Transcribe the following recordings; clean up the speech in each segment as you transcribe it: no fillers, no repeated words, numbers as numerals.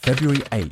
February 8,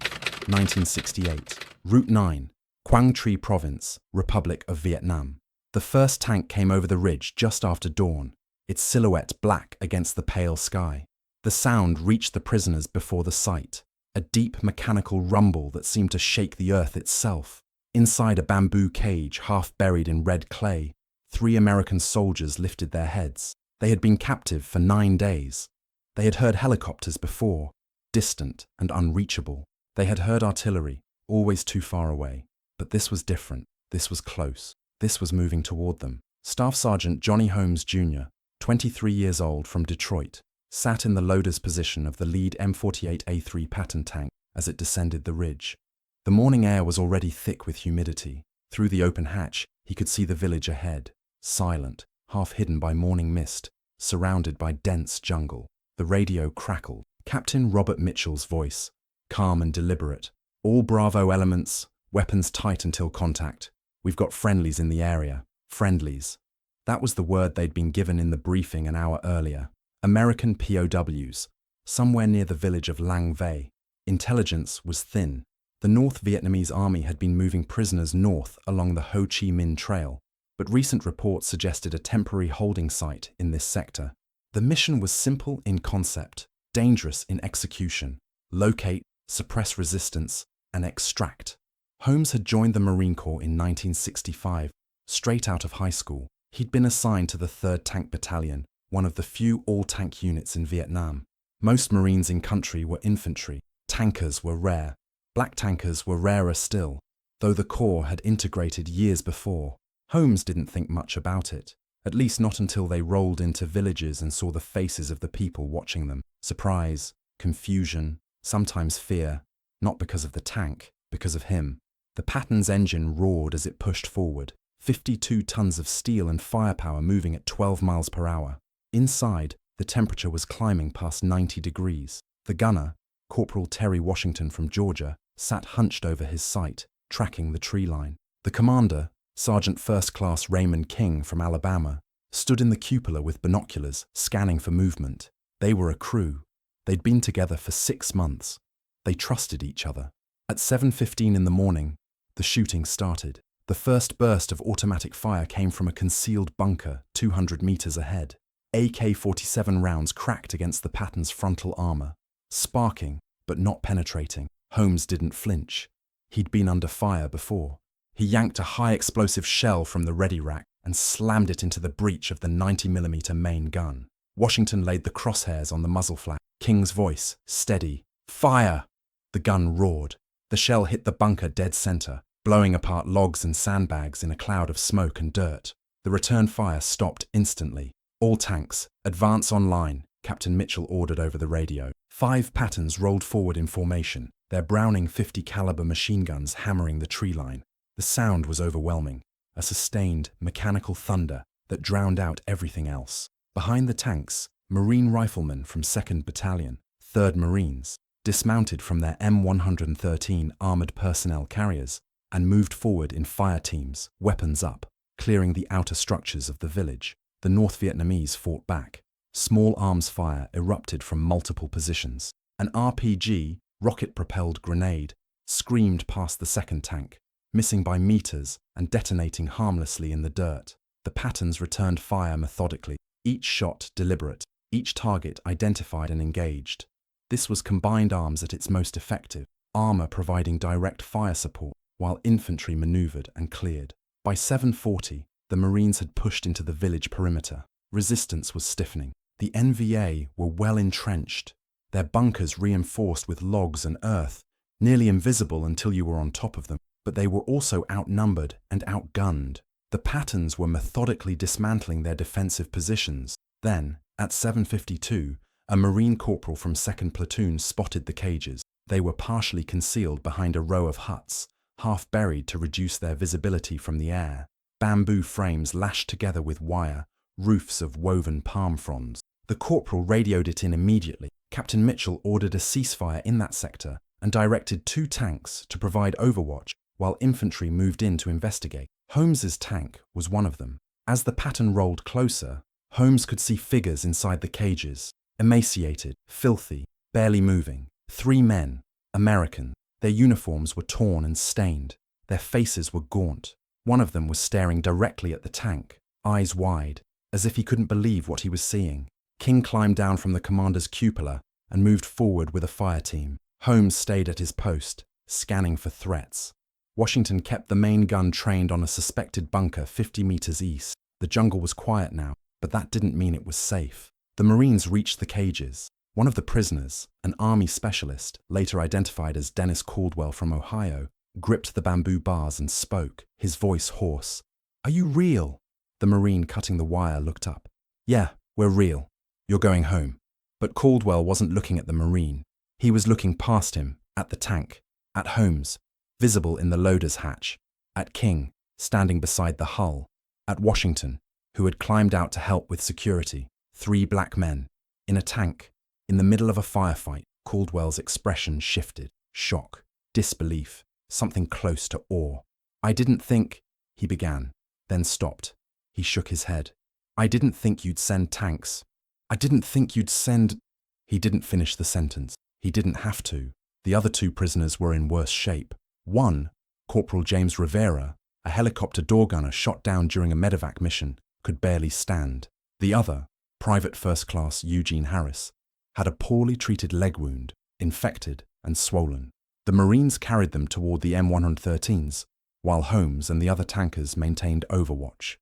1968, Route 9, Quảng Trị Province, Republic of Vietnam. The first tank came over the ridge just after dawn, its silhouette black against the pale sky. The sound reached the prisoners before the sight, a deep mechanical rumble that seemed to shake the earth itself. Inside a bamboo cage half buried in red clay, 3 American soldiers lifted their heads. They had been captive for 9 days. They had heard helicopters before, distant and unreachable. They had heard artillery, always too far away. But this was different. This was close. This was moving toward them. Staff Sergeant Johnnie Holmes Jr., 23 years old, from Detroit, sat in the loader's position of the lead M48A3 Patton tank as it descended the ridge. The morning air was already thick with humidity. Through the open hatch, he could see the village ahead, silent, half hidden by morning mist, surrounded by dense jungle. The radio crackled. Captain Robert Mitchell's voice, calm and deliberate. "All Bravo elements, weapons tight until contact. We've got friendlies in the area." Friendlies. That was the word they'd been given in the briefing an hour earlier. American POWs, somewhere near the village of Lang Vei. Intelligence was thin. The North Vietnamese army had been moving prisoners north along the Ho Chi Minh Trail, but recent reports suggested a temporary holding site in this sector. The mission was simple in concept, dangerous in execution: locate, suppress resistance, and extract. Holmes had joined the Marine Corps in 1965, straight out of high school. He'd been assigned to the 3rd Tank Battalion, one of the few all-tank units in Vietnam. Most Marines in country were infantry. Tankers were rare. Black tankers were rarer still, though the Corps had integrated years before. Holmes didn't think much about it, at least not until they rolled into villages and saw the faces of the people watching them. Surprise, confusion, sometimes fear, not because of the tank, because of him. The Patton's engine roared as it pushed forward, 52 tons of steel and firepower moving at 12 miles per hour. Inside, the temperature was climbing past 90 degrees. The gunner, Corporal Terry Washington from Georgia, sat hunched over his sight, tracking the tree line. The commander, Sergeant First Class Raymond King from Alabama, stood in the cupola with binoculars, scanning for movement. They were a crew. They'd been together for 6 months. They trusted each other. At 7:15 in the morning, the shooting started. The first burst of automatic fire came from a concealed bunker 200 meters ahead. AK-47 rounds cracked against the Patton's frontal armor, sparking but not penetrating. Holmes didn't flinch. He'd been under fire before. He yanked a high-explosive shell from the ready rack and slammed it into the breech of the 90mm main gun. Washington laid the crosshairs on the muzzle flap. King's voice, steady. "Fire!" The gun roared. The shell hit the bunker dead center, blowing apart logs and sandbags in a cloud of smoke and dirt. The return fire stopped instantly. "All tanks, advance online," Captain Mitchell ordered over the radio. 5 Pattons rolled forward in formation, their Browning .50 caliber machine guns hammering the tree line. The sound was overwhelming, a sustained, mechanical thunder that drowned out everything else. Behind the tanks, Marine riflemen from 2nd Battalion, 3rd Marines, dismounted from their M113 armored personnel carriers and moved forward in fire teams, weapons up, clearing the outer structures of the village. The North Vietnamese fought back. Small arms fire erupted from multiple positions. An RPG, rocket-propelled grenade, screamed past the 2nd tank, missing by meters and detonating harmlessly in the dirt. The Pattons returned fire methodically, each shot deliberate, each target identified and engaged. This was combined arms at its most effective, armor providing direct fire support, while infantry maneuvered and cleared. By 7:40, the Marines had pushed into the village perimeter. Resistance was stiffening. The NVA were well entrenched, their bunkers reinforced with logs and earth, nearly invisible until you were on top of them, but they were also outnumbered and outgunned. The Pattons were methodically dismantling their defensive positions. Then, at 7:52, a Marine corporal from 2nd Platoon spotted the cages. They were partially concealed behind a row of huts, half buried to reduce their visibility from the air. Bamboo frames lashed together with wire, roofs of woven palm fronds. The corporal radioed it in immediately. Captain Mitchell ordered a ceasefire in that sector and directed 2 tanks to provide overwatch while infantry moved in to investigate. Holmes's tank was one of them. As the Patton rolled closer, Holmes could see figures inside the cages, emaciated, filthy, barely moving. 3 men, Americans. Their uniforms were torn and stained. Their faces were gaunt. One of them was staring directly at the tank, eyes wide, as if he couldn't believe what he was seeing. King climbed down from the commander's cupola and moved forward with a fire team. Holmes stayed at his post, scanning for threats. Washington kept the main gun trained on a suspected bunker 50 meters east. The jungle was quiet now, but that didn't mean it was safe. The Marines reached the cages. One of the prisoners, an Army specialist, later identified as Dennis Caldwell from Ohio, gripped the bamboo bars and spoke, his voice hoarse. "Are you real?" The Marine cutting the wire looked up. "Yeah, we're real. You're going home." But Caldwell wasn't looking at the Marine. He was looking past him, at the tank, at Holmes, visible in the loader's hatch, at King, standing beside the hull, at Washington, who had climbed out to help with security. 3 black men, in a tank, in the middle of a firefight. Caldwell's expression shifted. Shock, disbelief, something close to awe. "I didn't think," he began, then stopped. He shook his head. "I didn't think you'd send tanks. I didn't think you'd send—" He didn't finish the sentence. He didn't have to. The other 2 prisoners were in worse shape. One, Corporal James Rivera, a helicopter door gunner shot down during a medevac mission, could barely stand. The other, Private First Class Eugene Harris, had a poorly treated leg wound, infected and swollen. The Marines carried them toward the M113s, while Holmes and the other tankers maintained overwatch.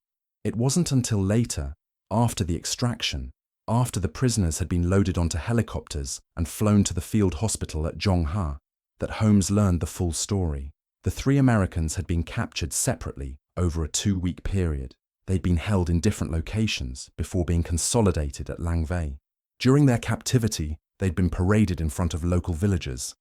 It wasn't until later, after the extraction, after the prisoners had been loaded onto helicopters and flown to the field hospital at Zhongha, that Holmes learned the full story. The 3 Americans had been captured separately over a 2-week period. They'd been held in different locations before being consolidated at Lang Vei. During their captivity, they'd been paraded in front of local villagers.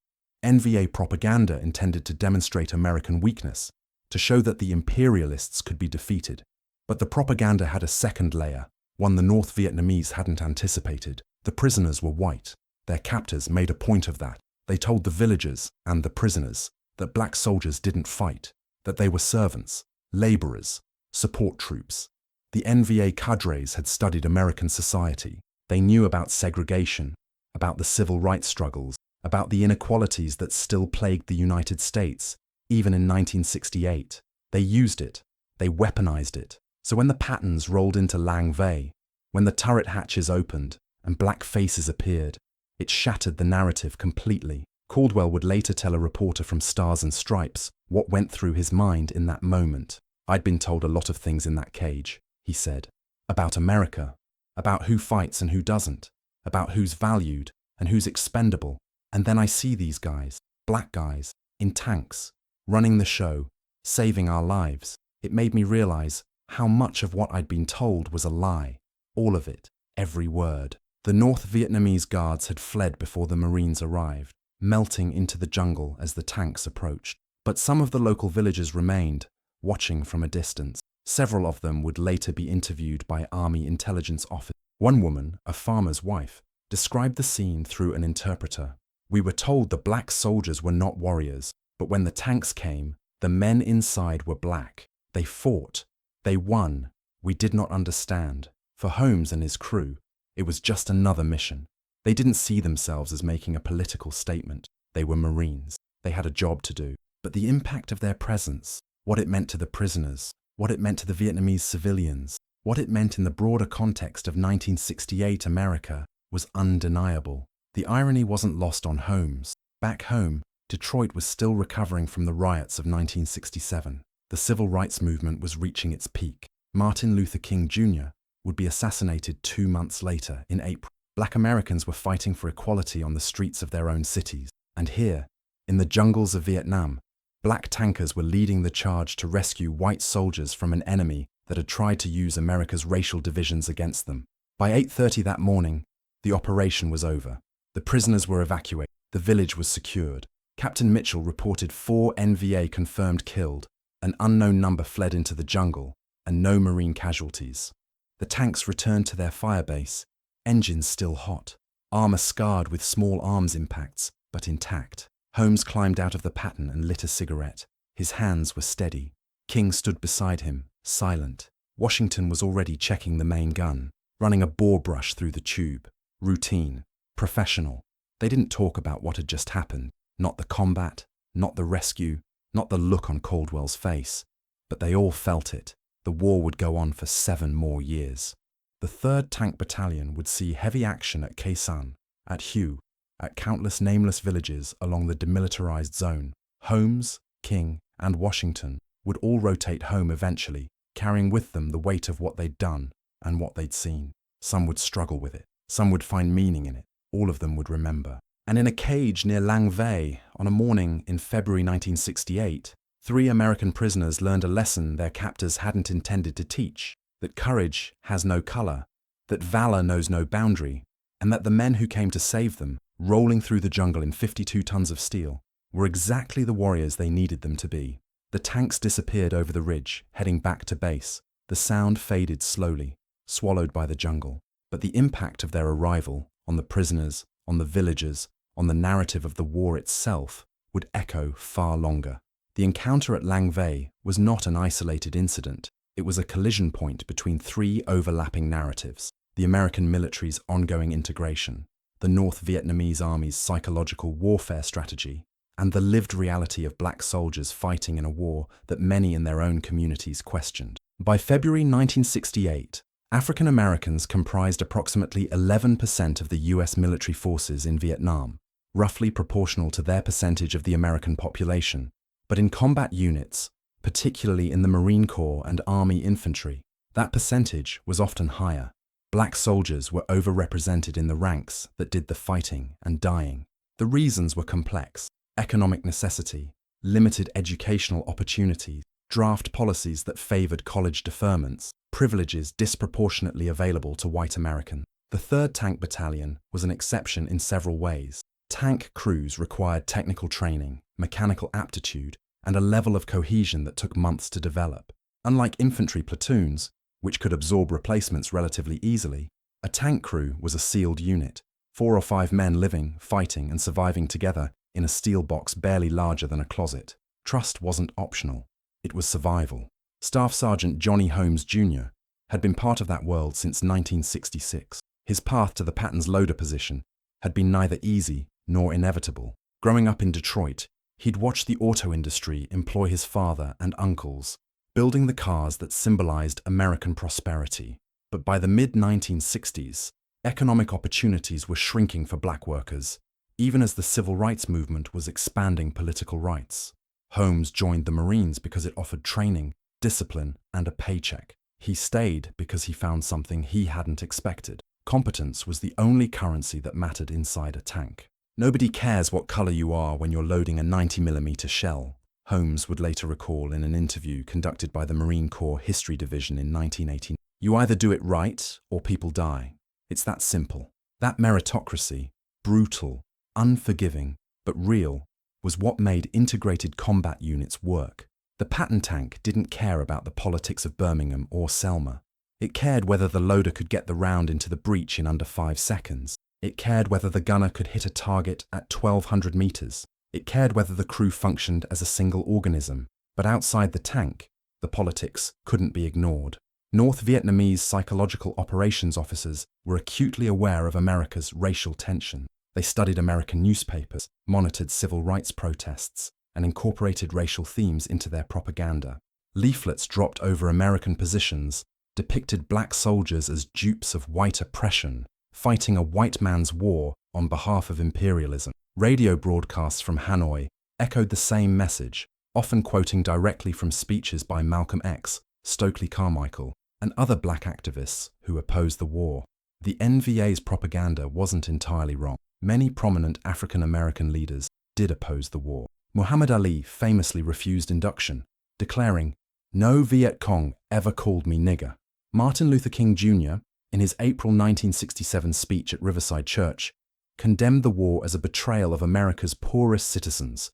NVA propaganda intended to demonstrate American weakness, to show that the imperialists could be defeated. But the propaganda had a second layer, one the North Vietnamese hadn't anticipated. The prisoners were white. Their captors made a point of that. They told the villagers and the prisoners that black soldiers didn't fight, that they were servants, laborers, support troops. The NVA cadres had studied American society. They knew about segregation, about the civil rights struggles, about the inequalities that still plagued the United States, even in 1968. They used it. They weaponized it. So when the Pattons rolled into Lang Vei, when the turret hatches opened and black faces appeared, it shattered the narrative completely. Caldwell would later tell a reporter from Stars and Stripes what went through his mind in that moment. "I'd been told a lot of things in that cage," he said, "about America, about who fights and who doesn't, about who's valued and who's expendable. And then I see these guys, black guys, in tanks, running the show, saving our lives. It made me realize how much of what I'd been told was a lie. All of it, every word." The North Vietnamese guards had fled before the Marines arrived, melting into the jungle as the tanks approached. But some of the local villagers remained, watching from a distance. Several of them would later be interviewed by Army intelligence officers. One woman, a farmer's wife, described the scene through an interpreter. "We were told the black soldiers were not warriors, but when the tanks came, the men inside were black. They fought. They won. We did not understand." For Holmes and his crew, it was just another mission. They didn't see themselves as making a political statement. They were Marines. They had a job to do. But the impact of their presence, what it meant to the prisoners, what it meant to the Vietnamese civilians, what it meant in the broader context of 1968 America, was undeniable. The irony wasn't lost on Holmes. Back home, Detroit was still recovering from the riots of 1967. The civil rights movement was reaching its peak. Martin Luther King Jr. would be assassinated 2 months later, in April. Black Americans were fighting for equality on the streets of their own cities. And here, in the jungles of Vietnam, black tankers were leading the charge to rescue white soldiers from an enemy that had tried to use America's racial divisions against them. By 8:30 that morning, the operation was over. The prisoners were evacuated. The village was secured. Captain Mitchell reported 4 NVA confirmed killed. An unknown number fled into the jungle, and no Marine casualties. The tanks returned to their firebase, engines still hot, armor scarred with small arms impacts, but intact. Holmes climbed out of the Patton and lit a cigarette. His hands were steady. King stood beside him, silent. Washington was already checking the main gun, running a bore brush through the tube. Routine, professional. They didn't talk about what had just happened. Not the combat, not the rescue, not the look on Caldwell's face, but they all felt it. The war would go on for 7 more years. The 3rd Tank Battalion would see heavy action at Khe Sanh, at Hue, at countless nameless villages along the demilitarized zone. Holmes, King, and Washington would all rotate home eventually, carrying with them the weight of what they'd done and what they'd seen. Some would struggle with it. Some would find meaning in it. All of them would remember. And in a cage near Lang Vei, on a morning in February 1968, 3 American prisoners learned a lesson their captors hadn't intended to teach, that courage has no color, that valor knows no boundary, and that the men who came to save them, rolling through the jungle in 52 tons of steel, were exactly the warriors they needed them to be. The tanks disappeared over the ridge, heading back to base. The sound faded slowly, swallowed by the jungle. But the impact of their arrival, on the prisoners, on the villagers, on the narrative of the war itself, would echo far longer. The encounter at Lang Vei was not an isolated incident. It was a collision point between 3 overlapping narratives: the American military's ongoing integration, the North Vietnamese Army's psychological warfare strategy, and the lived reality of black soldiers fighting in a war that many in their own communities questioned. By February 1968, African Americans comprised approximately 11% of the US military forces in Vietnam, roughly proportional to their percentage of the American population. But in combat units, particularly in the Marine Corps and Army infantry, that percentage was often higher. Black soldiers were overrepresented in the ranks that did the fighting and dying. The reasons were complex: economic necessity, limited educational opportunities, draft policies that favored college deferments, privileges disproportionately available to white Americans. The 3rd Tank Battalion was an exception in several ways. Tank crews required technical training, mechanical aptitude, and a level of cohesion that took months to develop. Unlike infantry platoons, which could absorb replacements relatively easily, a tank crew was a sealed unit, 4 or 5 men living, fighting, and surviving together in a steel box barely larger than a closet. Trust wasn't optional. It was survival. Staff Sergeant Johnnie Holmes Jr. had been part of that world since 1966. His path to the Patton's loader position had been neither easy nor inevitable. Growing up in Detroit, he'd watched the auto industry employ his father and uncles, building the cars that symbolized American prosperity. But by the mid-1960s, economic opportunities were shrinking for black workers, even as the civil rights movement was expanding political rights. Holmes joined the Marines because it offered training, discipline, and a paycheck. He stayed because he found something he hadn't expected. Competence was the only currency that mattered inside a tank. "Nobody cares what color you are when you're loading a 90mm shell," Holmes would later recall in an interview conducted by the Marine Corps History Division in 1918. "You either do it right or people die. It's that simple." That meritocracy, brutal, unforgiving, but real, was what made integrated combat units work. The Patton tank didn't care about the politics of Birmingham or Selma. It cared whether the loader could get the round into the breech in under 5 seconds. It cared whether the gunner could hit a target at 1,200 meters. It cared whether the crew functioned as a single organism. But outside the tank, the politics couldn't be ignored. North Vietnamese psychological operations officers were acutely aware of America's racial tension. They studied American newspapers, monitored civil rights protests, and incorporated racial themes into their propaganda. Leaflets dropped over American positions depicted black soldiers as dupes of white oppression, fighting a white man's war on behalf of imperialism. Radio broadcasts from Hanoi echoed the same message, often quoting directly from speeches by Malcolm X, Stokely Carmichael, and other black activists who opposed the war. The NVA's propaganda wasn't entirely wrong. Many prominent African-American leaders did oppose the war. Muhammad Ali famously refused induction, declaring, "No Viet Cong ever called me nigger." Martin Luther King Jr., in his April 1967 speech at Riverside Church, condemned the war as a betrayal of America's poorest citizens,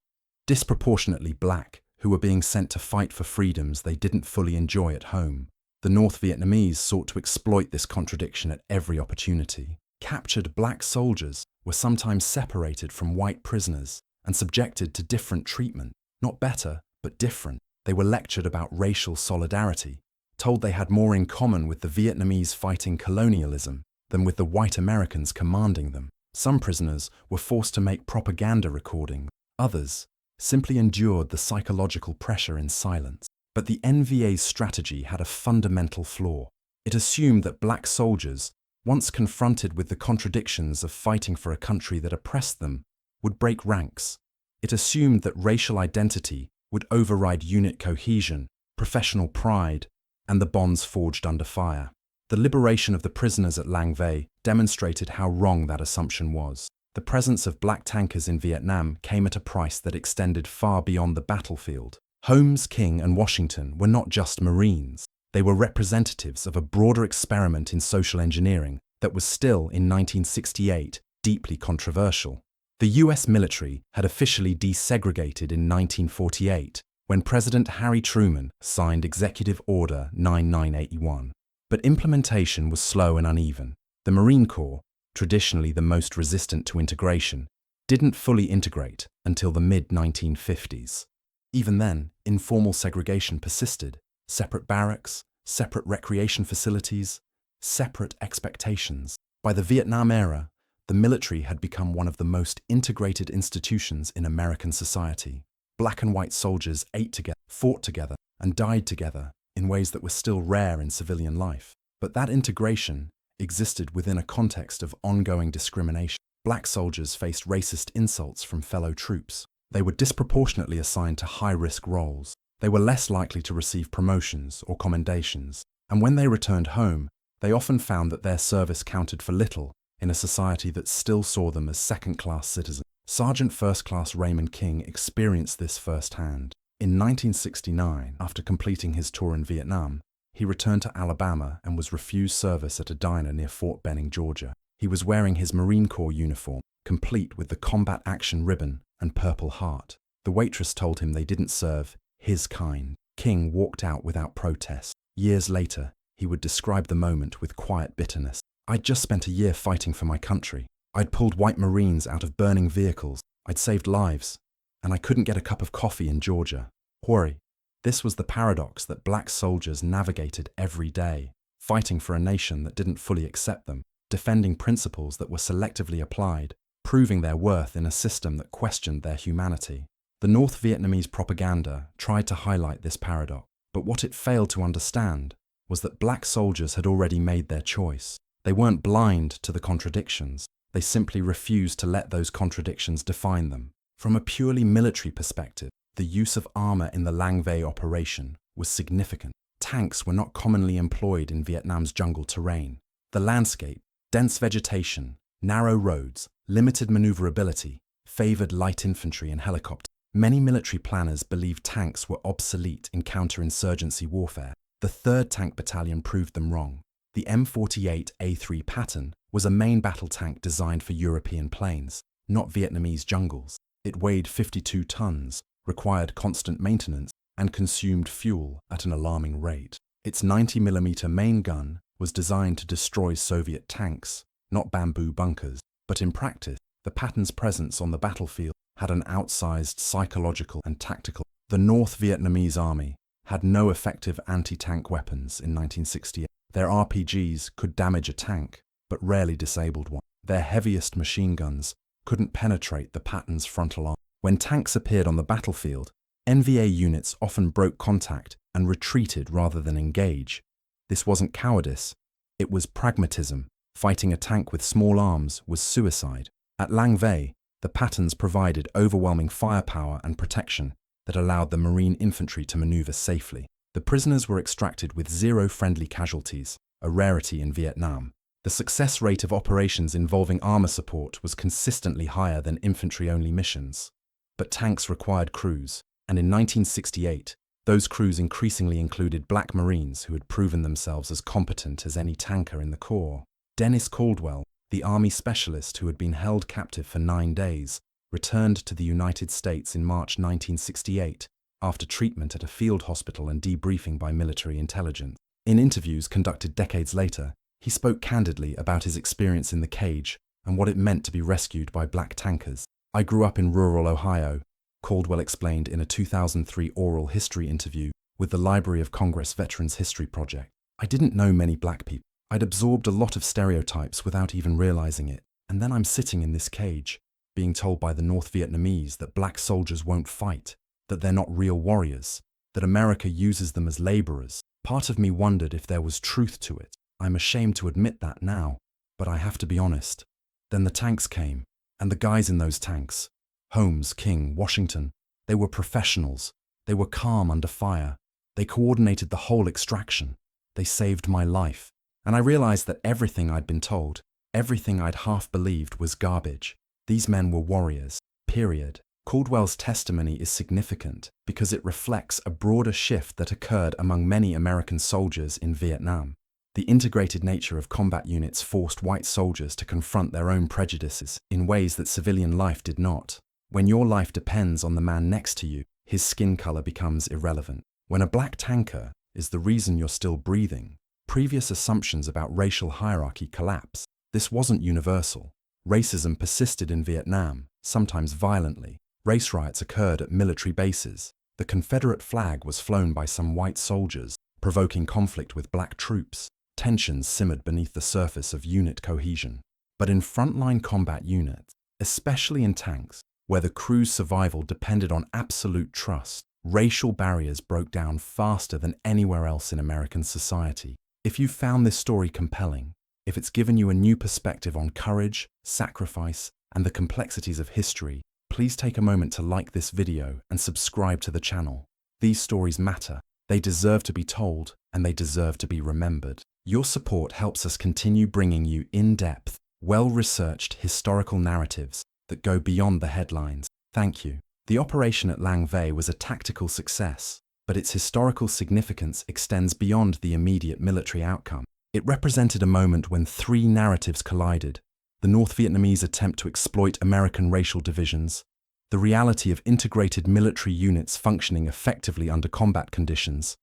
disproportionately black, who were being sent to fight for freedoms they didn't fully enjoy at home. The North Vietnamese sought to exploit this contradiction at every opportunity. Captured black soldiers were sometimes separated from white prisoners and subjected to different treatment, not better, but different. They were lectured about racial solidarity, told they had more in common with the Vietnamese fighting colonialism than with the white Americans commanding them. Some prisoners were forced to make propaganda recordings. Others simply endured the psychological pressure in silence. But the NVA's strategy had a fundamental flaw. It assumed that black soldiers, once confronted with the contradictions of fighting for a country that oppressed them, would break ranks. It assumed that racial identity would override unit cohesion, professional pride, and the bonds forged under fire. The liberation of the prisoners at Lang Vei demonstrated how wrong that assumption was. The presence of black tankers in Vietnam came at a price that extended far beyond the battlefield. Holmes, King, and Washington were not just Marines. They were representatives of a broader experiment in social engineering that was still, in 1968, deeply controversial. The US military had officially desegregated in 1948 when President Harry Truman signed Executive Order 9981. But implementation was slow and uneven. The Marine Corps, traditionally the most resistant to integration, didn't fully integrate until the mid-1950s. Even then, informal segregation persisted. Separate barracks, separate recreation facilities, separate expectations. By the Vietnam era, the military had become one of the most integrated institutions in American society. Black and white soldiers ate together, fought together, and died together in ways that were still rare in civilian life. But that integration existed within a context of ongoing discrimination. Black soldiers faced racist insults from fellow troops. They were disproportionately assigned to high-risk roles. They were less likely to receive promotions or commendations, and when they returned home, they often found that their service counted for little in a society that still saw them as second-class citizens. Sergeant First Class Raymond King experienced this firsthand. In 1969, after completing his tour in Vietnam, he returned to Alabama and was refused service at a diner near Fort Benning, Georgia. He was wearing his Marine Corps uniform, complete with the combat action ribbon and Purple Heart. The waitress told him they didn't serve his kind. King walked out without protest. Years later, he would describe the moment with quiet bitterness. I'd just spent a year fighting for my country. I'd pulled white Marines out of burning vehicles. I'd saved lives. And I couldn't get a cup of coffee in Georgia. Worry. This was the paradox that black soldiers navigated every day, fighting for a nation that didn't fully accept them, defending principles that were selectively applied, proving their worth in a system that questioned their humanity. The North Vietnamese propaganda tried to highlight this paradox, but what it failed to understand was that black soldiers had already made their choice. They weren't blind to the contradictions. They simply refused to let those contradictions define them. From a purely military perspective, the use of armor in the Lang Vei operation was significant. Tanks were not commonly employed in Vietnam's jungle terrain. The landscape, dense vegetation, narrow roads, limited maneuverability, favored light infantry and helicopters. Many military planners believed tanks were obsolete in counterinsurgency warfare. The 3rd Tank Battalion proved them wrong. The M48A3 Patton was a main battle tank designed for European plains, not Vietnamese jungles. It weighed 52 tons, required constant maintenance, and consumed fuel at an alarming rate. Its 90mm main gun was designed to destroy Soviet tanks, not bamboo bunkers. But in practice, the Patton's presence on the battlefield had an outsized psychological and tactical. The North Vietnamese army had no effective anti-tank weapons in 1968. Their RPGs could damage a tank, but rarely disabled one. Their heaviest machine guns couldn't penetrate the Patton's frontal armor. When tanks appeared on the battlefield, NVA units often broke contact and retreated rather than engage. This wasn't cowardice, it was pragmatism. Fighting a tank with small arms was suicide. At Lang Vei, the Pattons provided overwhelming firepower and protection that allowed the Marine infantry to maneuver safely. The prisoners were extracted with 0 friendly casualties, a rarity in Vietnam. The success rate of operations involving armor support was consistently higher than infantry-only missions. But tanks required crews, and in 1968, those crews increasingly included black Marines who had proven themselves as competent as any tanker in the Corps. Dennis Caldwell, the Army specialist who had been held captive for 9 days, returned to the United States in March 1968 after treatment at a field hospital and debriefing by military intelligence. In interviews conducted decades later, he spoke candidly about his experience in the cage and what it meant to be rescued by black tankers. "I grew up in rural Ohio," Caldwell explained in a 2003 oral history interview with the Library of Congress Veterans History Project. "I didn't know many black people. I'd absorbed a lot of stereotypes without even realizing it, and then I'm sitting in this cage, being told by the North Vietnamese that black soldiers won't fight, that they're not real warriors, that America uses them as laborers. Part of me wondered if there was truth to it. I'm ashamed to admit that now, but I have to be honest. Then the tanks came, and the guys in those tanks, Holmes, King, Washington, they were professionals. They were calm under fire. They coordinated the whole extraction. They saved my life. And I realized that everything I'd been told, everything I'd half believed was garbage. These men were warriors, period. Caldwell's testimony is significant because it reflects a broader shift that occurred among many American soldiers in Vietnam. The integrated nature of combat units forced white soldiers to confront their own prejudices in ways that civilian life did not. When your life depends on the man next to you, his skin color becomes irrelevant. When a black tanker is the reason you're still breathing, previous assumptions about racial hierarchy collapse. This wasn't universal. Racism persisted in Vietnam, sometimes violently. Race riots occurred at military bases. The Confederate flag was flown by some white soldiers, provoking conflict with black troops. Tensions simmered beneath the surface of unit cohesion. But in frontline combat units, especially in tanks, where the crew's survival depended on absolute trust, racial barriers broke down faster than anywhere else in American society. If you found this story compelling, if it's given you a new perspective on courage, sacrifice, and the complexities of history, please take a moment to like this video and subscribe to the channel. These stories matter. They deserve to be told, and they deserve to be remembered. Your support helps us continue bringing you in-depth, well-researched historical narratives that go beyond the headlines. Thank you. The operation at Lang Vei was a tactical success, but its historical significance extends beyond the immediate military outcome. It represented a moment when three narratives collided: the North Vietnamese attempt to exploit American racial divisions, the reality of integrated military units functioning effectively under combat conditions,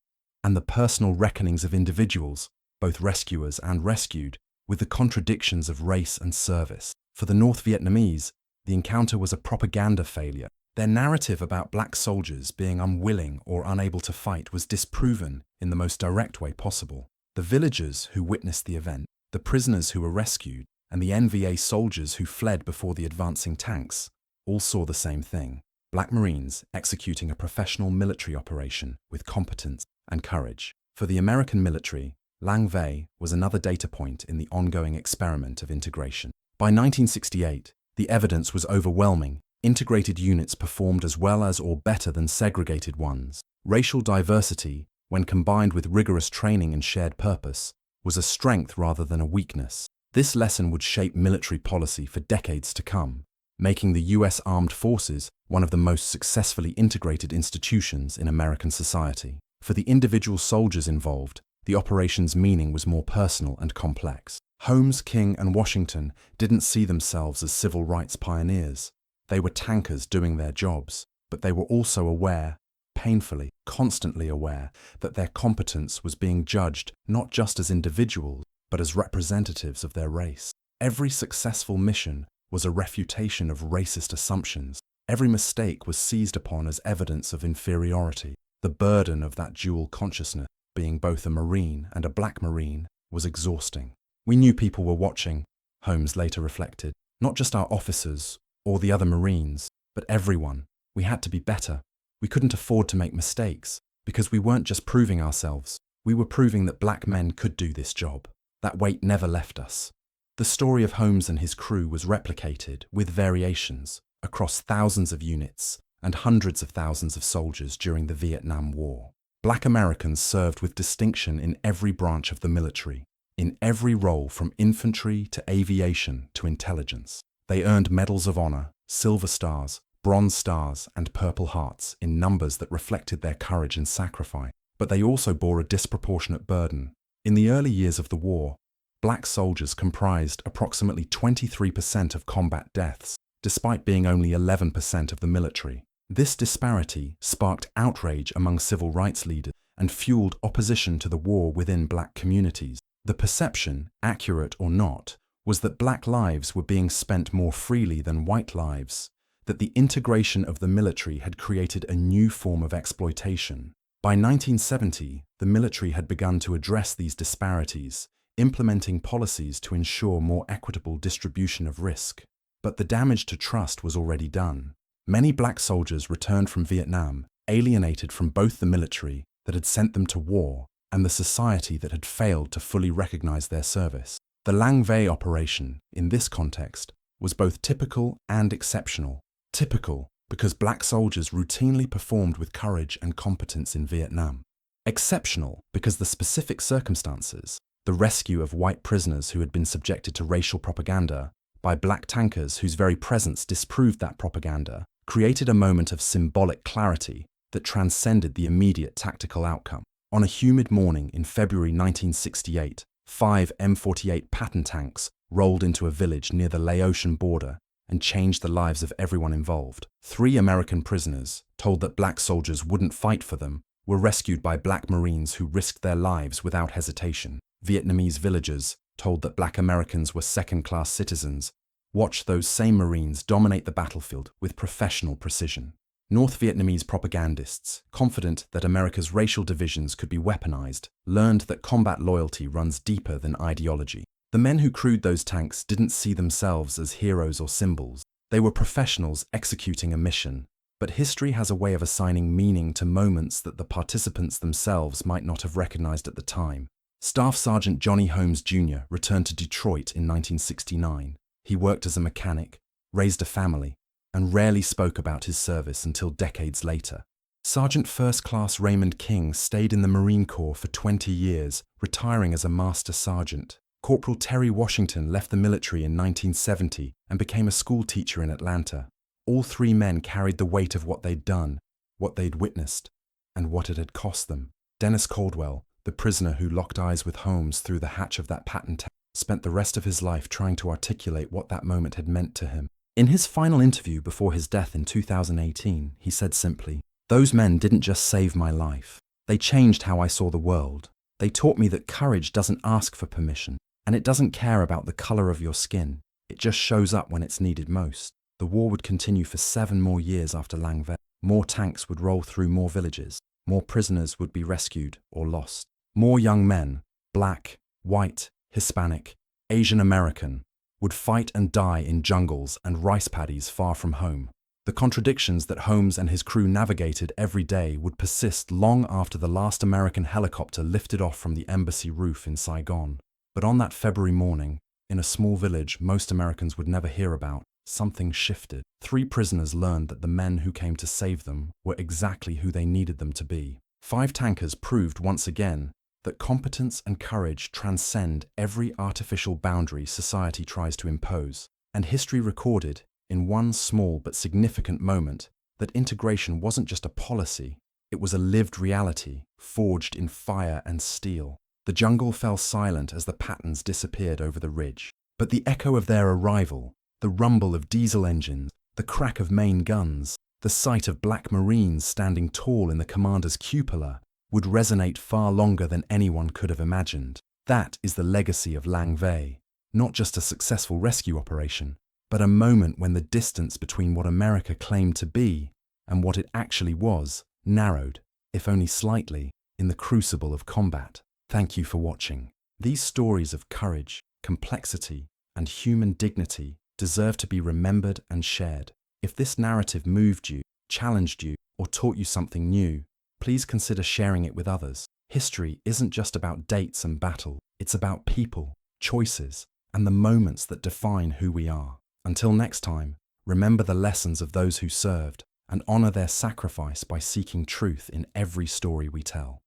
and the personal reckonings of individuals, both rescuers and rescued, with the contradictions of race and service. For the North Vietnamese, the encounter was a propaganda failure. Their narrative about black soldiers being unwilling or unable to fight was disproven in the most direct way possible. The villagers who witnessed the event, the prisoners who were rescued, and the NVA soldiers who fled before the advancing tanks all saw the same thing: black Marines executing a professional military operation with competence and courage. For the American military, Lang Vei was another data point in the ongoing experiment of integration. By 1968, the evidence was overwhelming. Integrated units performed as well as or better than segregated ones. Racial diversity, when combined with rigorous training and shared purpose, was a strength rather than a weakness. This lesson would shape military policy for decades to come, making the US Armed Forces one of the most successfully integrated institutions in American society. For the individual soldiers involved, the operation's meaning was more personal and complex. Holmes, King, and Washington didn't see themselves as civil rights pioneers. They were tankers doing their jobs, but they were also aware, painfully, constantly aware, that their competence was being judged not just as individuals, but as representatives of their race. Every successful mission was a refutation of racist assumptions. Every mistake was seized upon as evidence of inferiority. The burden of that dual consciousness, being both a Marine and a black Marine, was exhausting. We knew people were watching, Holmes later reflected, not just our officers or the other Marines, but everyone. We had to be better. We couldn't afford to make mistakes, because we weren't just proving ourselves. We were proving that black men could do this job. That weight never left us. The story of Holmes and his crew was replicated, with variations, across thousands of units and hundreds of thousands of soldiers during the Vietnam War. Black Americans served with distinction in every branch of the military, in every role from infantry to aviation to intelligence. They earned medals of honor, silver stars, bronze stars, and purple hearts in numbers that reflected their courage and sacrifice. But they also bore a disproportionate burden. In the early years of the war, black soldiers comprised approximately 23% of combat deaths, despite being only 11% of the military. This disparity sparked outrage among civil rights leaders and fueled opposition to the war within black communities. The perception, accurate or not, was that black lives were being spent more freely than white lives, that the integration of the military had created a new form of exploitation. By 1970, the military had begun to address these disparities, implementing policies to ensure more equitable distribution of risk. But the damage to trust was already done. Many black soldiers returned from Vietnam, alienated from both the military that had sent them to war and the society that had failed to fully recognize their service. The Lang Vei operation, in this context, was both typical and exceptional. Typical because black soldiers routinely performed with courage and competence in Vietnam. Exceptional because the specific circumstances, the rescue of white prisoners who had been subjected to racial propaganda by black tankers whose very presence disproved that propaganda, created a moment of symbolic clarity that transcended the immediate tactical outcome. On a humid morning in February 1968, 5 M48 Patton tanks rolled into a village near the Laotian border and changed the lives of everyone involved. 3 American prisoners, told that black soldiers wouldn't fight for them, were rescued by black Marines who risked their lives without hesitation. Vietnamese villagers, told that black Americans were second-class citizens, watched those same Marines dominate the battlefield with professional precision. North Vietnamese propagandists, confident that America's racial divisions could be weaponized, learned that combat loyalty runs deeper than ideology. The men who crewed those tanks didn't see themselves as heroes or symbols. They were professionals executing a mission, but history has a way of assigning meaning to moments that the participants themselves might not have recognized at the time. Staff Sergeant Johnnie Holmes Jr. returned to Detroit in 1969. He worked as a mechanic, raised a family, and rarely spoke about his service until decades later. Sergeant First Class Raymond King stayed in the Marine Corps for 20 years, retiring as a master sergeant. Corporal Terry Washington left the military in 1970 and became a school teacher in Atlanta. All 3 men carried the weight of what they'd done, what they'd witnessed, and what it had cost them. Dennis Caldwell, the prisoner who locked eyes with Holmes through the hatch of that Patton tank, spent the rest of his life trying to articulate what that moment had meant to him. In his final interview before his death in 2018, he said simply, "Those men didn't just save my life. They changed how I saw the world. They taught me that courage doesn't ask for permission, and it doesn't care about the color of your skin. It just shows up when it's needed most." The war would continue for 7 more years after Lang Vei. More tanks would roll through more villages. More prisoners would be rescued or lost. More young men, black, white, Hispanic, Asian American, would fight and die in jungles and rice paddies far from home. The contradictions that Holmes and his crew navigated every day would persist long after the last American helicopter lifted off from the embassy roof in Saigon. But on that February morning, in a small village most Americans would never hear about, something shifted. 3 prisoners learned that the men who came to save them were exactly who they needed them to be. 5 tankers proved once again that competence and courage transcend every artificial boundary society tries to impose. And history recorded, in one small but significant moment, that integration wasn't just a policy, it was a lived reality, forged in fire and steel. The jungle fell silent as the Pattons disappeared over the ridge. But the echo of their arrival, the rumble of diesel engines, the crack of main guns, the sight of black Marines standing tall in the commander's cupola, would resonate far longer than anyone could have imagined. That is the legacy of Lang Vei. Not just a successful rescue operation, but a moment when the distance between what America claimed to be and what it actually was narrowed, if only slightly, in the crucible of combat. Thank you for watching. These stories of courage, complexity, and human dignity deserve to be remembered and shared. If this narrative moved you, challenged you, or taught you something new, please consider sharing it with others. History isn't just about dates and battle, it's about people, choices, and the moments that define who we are. Until next time, remember the lessons of those who served and honor their sacrifice by seeking truth in every story we tell.